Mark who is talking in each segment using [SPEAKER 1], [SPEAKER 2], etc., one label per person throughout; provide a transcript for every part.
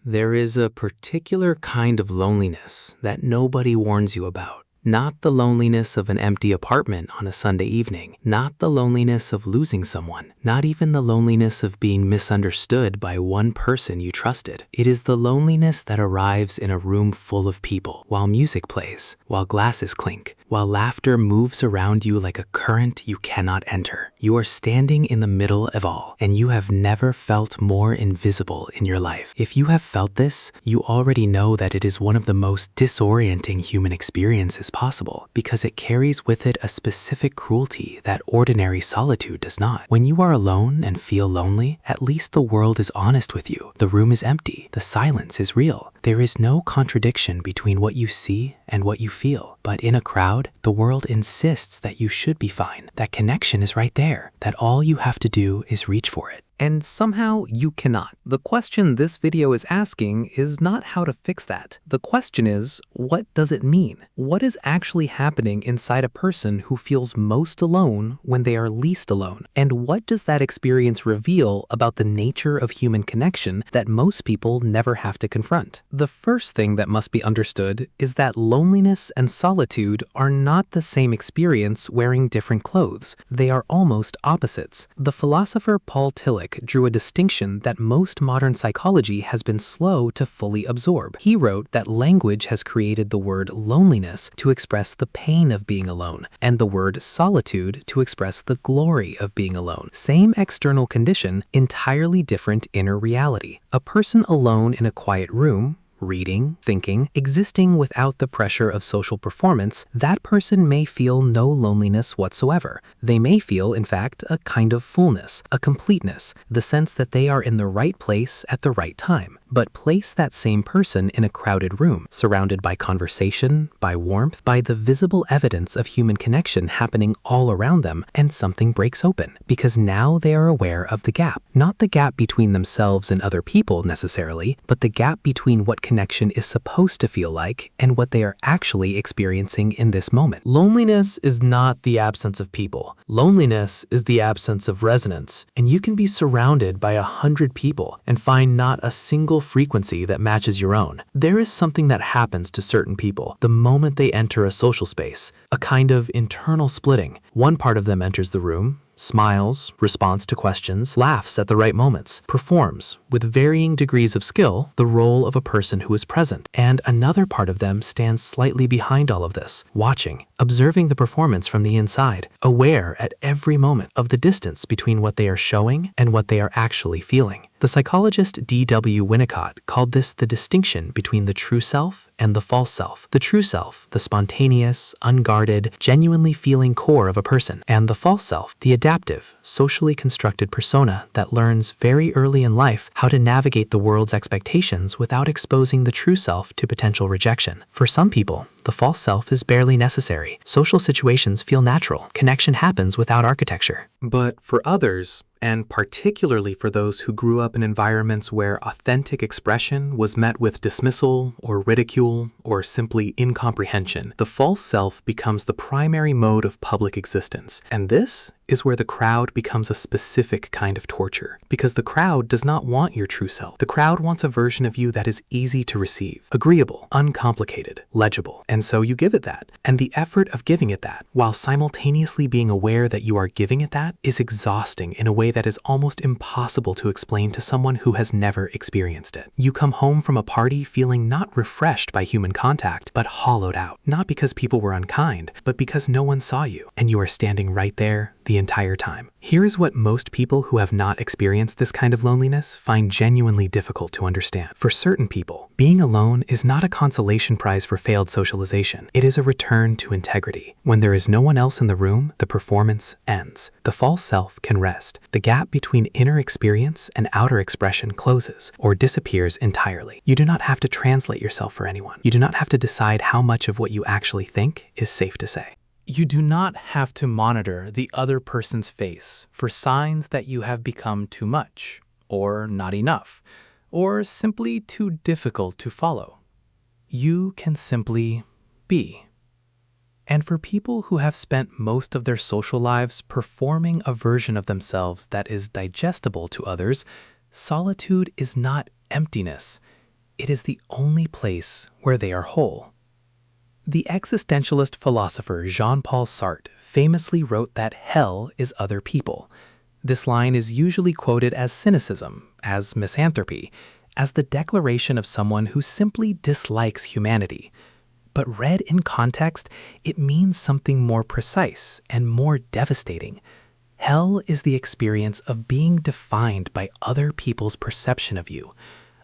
[SPEAKER 1] There is a particular kind of loneliness that nobody warns you about. Not the loneliness of an empty apartment on a Sunday evening, not the loneliness of losing someone, not even the loneliness of being misunderstood by one person you trusted. It is the loneliness that arrives in a room full of people, while music plays, while glasses clink, while laughter moves around you like a current you cannot enter. You are standing in the middle of all, and you have never felt more invisible in your life. If you have felt this, you already know that it is one of the most disorienting human experiences possible, because it carries with it a specific cruelty that ordinary solitude does not. When you are alone and feel lonely, at least the world is honest with you. The room is empty. The silence is real. There is no contradiction between what you see and what you feel. But in a crowd, the world insists that you should be fine, that connection is right there, that all you have to do is reach for it.
[SPEAKER 2] And somehow you cannot. The question this video is asking is not how to fix that. The question is, what does it mean? What is actually happening inside a person who feels most alone when they are least alone? And what does that experience reveal about the nature of human connection that most people never have to confront? The first thing that must be understood is that loneliness and solitude are not the same experience wearing different clothes. They are almost opposites. The philosopher Paul Tillich drew a distinction that most modern psychology has been slow to fully absorb. He wrote that language has created the word loneliness to express the pain of being alone, and the word solitude to express the glory of being alone. Same external condition, entirely different inner reality. A person alone in a quiet room, reading, thinking, existing without the pressure of social performance, that person may feel no loneliness whatsoever. They may feel, in fact, a kind of fullness, a completeness, the sense that they are in the right place at the right time. But place that same person in a crowded room, surrounded by conversation, by warmth, by the visible evidence of human connection happening all around them, and something breaks open, because now they are aware of the gap. Not the gap between themselves and other people necessarily, but the gap between what connection is supposed to feel like and what they are actually experiencing in this moment.
[SPEAKER 3] Loneliness is not the absence of people. Loneliness is the absence of resonance, and you can be surrounded by 100 people and find not a single frequency that matches your own. There is something that happens to certain people the moment they enter a social space, a kind of internal splitting. One part of them enters the room, smiles, responds to questions, laughs at the right moments, performs, with varying degrees of skill, the role of a person who is present. And another part of them stands slightly behind all of this, watching, observing the performance from the inside, aware at every moment of the distance between what they are showing and what they are actually feeling. The psychologist D.W. Winnicott called this the distinction between the true self and the false self. The true self, the spontaneous, unguarded, genuinely feeling core of a person, and the false self, the adaptive, socially constructed persona that learns very early in life how to navigate the world's expectations without exposing the true self to potential rejection. For some people, the false self is barely necessary. Social situations feel natural. Connection happens without architecture.
[SPEAKER 2] But for others, and particularly for those who grew up in environments where authentic expression was met with dismissal or ridicule or simply incomprehension, the false self becomes the primary mode of public existence. And this is where the crowd becomes a specific kind of torture, because the crowd does not want your true self. The crowd wants a version of you that is easy to receive, agreeable, uncomplicated, legible, and so you give it that. And the effort of giving it that, while simultaneously being aware that you are giving it that, is exhausting in a way that is almost impossible to explain to someone who has never experienced it. You come home from a party feeling not refreshed by human contact, but hollowed out, not because people were unkind, but because no one saw you, and you are standing right there the entire time. Here is what most people who have not experienced this kind of loneliness find genuinely difficult to understand. For certain people, being alone is not a consolation prize for failed socialization. It is a return to integrity. When there is no one else in the room, the performance ends. The false self can rest. The gap between inner experience and outer expression closes or disappears entirely. You do not have to translate yourself for anyone. You do not have to decide how much of what you actually think is safe to say.
[SPEAKER 1] You do not have to monitor the other person's face for signs that you have become too much, or not enough, or simply too difficult to follow. You can simply be. And for people who have spent most of their social lives performing a version of themselves that is digestible to others, solitude is not emptiness.
[SPEAKER 2] It is the only place where they are whole. The existentialist philosopher Jean-Paul Sartre famously wrote that hell is other people. This line is usually quoted as cynicism, as misanthropy, as the declaration of someone who simply dislikes humanity. But read in context, it means something more precise and more devastating. Hell is the experience of being defined by other people's perception of you,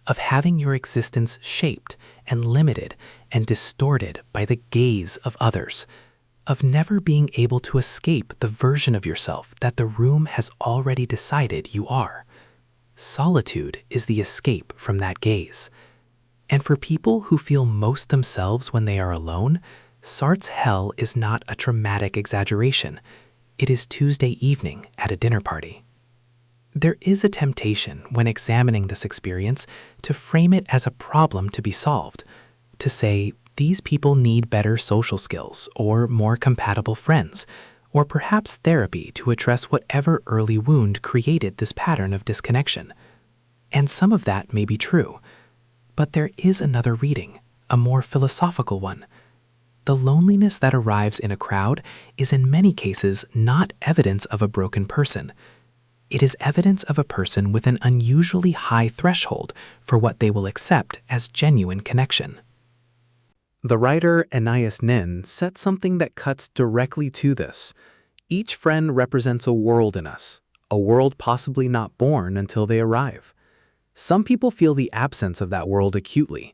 [SPEAKER 2] of having your existence shaped and limited and distorted by the gaze of others, of never being able to escape the version of yourself that the room has already decided you are. Solitude is the escape from that gaze. And for people who feel most themselves when they are alone, Sartre's hell is not a dramatic exaggeration. It is Tuesday evening at a dinner party. There is a temptation when examining this experience to frame it as a problem to be solved, to say, these people need better social skills or more compatible friends, or perhaps therapy to address whatever early wound created this pattern of disconnection. And some of that may be true. But there is another reading, a more philosophical one. The loneliness that arrives in a crowd is in many cases not evidence of a broken person. It is evidence of a person with an unusually high threshold for what they will accept as genuine connection.
[SPEAKER 3] The writer Anais Nin said something that cuts directly to this. Each friend represents a world in us, a world possibly not born until they arrive. Some people feel the absence of that world acutely.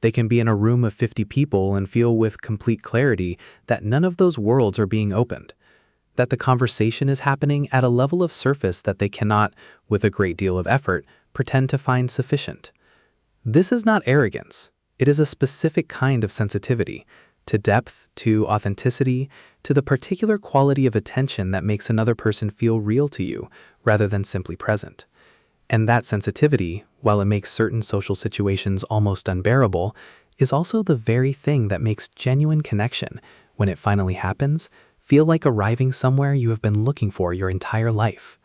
[SPEAKER 3] They can be in a room of 50 people and feel with complete clarity that none of those worlds are being opened, that the conversation is happening at a level of surface that they cannot, with a great deal of effort, pretend to find sufficient. This is not arrogance. It is a specific kind of sensitivity, to depth, to authenticity, to the particular quality of attention that makes another person feel real to you, rather than simply present. And that sensitivity, while it makes certain social situations almost unbearable, is also the very thing that makes genuine connection, when it finally happens, feel like arriving somewhere you have been looking for your entire life.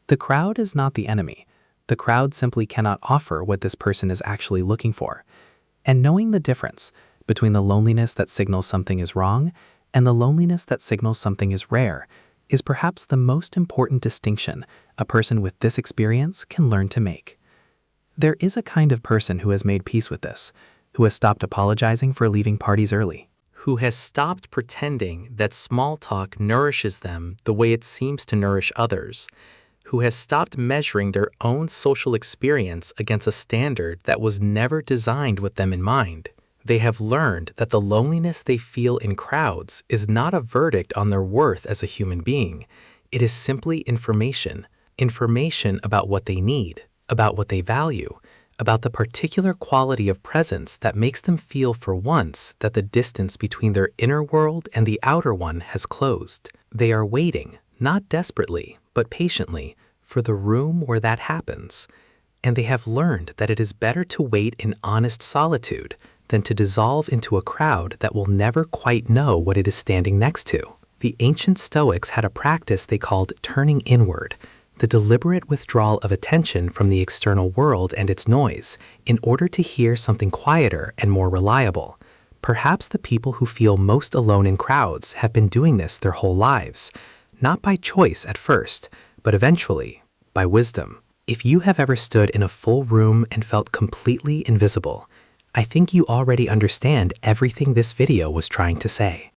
[SPEAKER 3] The crowd is not the enemy. The crowd simply cannot offer what this person is actually looking for. And knowing the difference between the loneliness that signals something is wrong and the loneliness that signals something is rare is perhaps the most important distinction a person with this experience can learn to make. There is a kind of person who has made peace with this, who has stopped apologizing for leaving parties early,
[SPEAKER 2] who has stopped pretending that small talk nourishes them the way it seems to nourish others, who has stopped measuring their own social experience against a standard that was never designed with them in mind. They have learned that the loneliness they feel in crowds is not a verdict on their worth as a human being. It is simply information about what they need, about what they value, about the particular quality of presence that makes them feel for once that the distance between their inner world and the outer one has closed. They are waiting, not desperately, but patiently, for the room where that happens. And they have learned that it is better to wait in honest solitude than to dissolve into a crowd that will never quite know what it is standing next to. The ancient Stoics had a practice they called turning inward, the deliberate withdrawal of attention from the external world and its noise in order to hear something quieter and more reliable. Perhaps the people who feel most alone in crowds have been doing this their whole lives, not by choice at first, but eventually, by wisdom. If you have ever stood in a full room and felt completely invisible, I think you already understand everything this video was trying to say.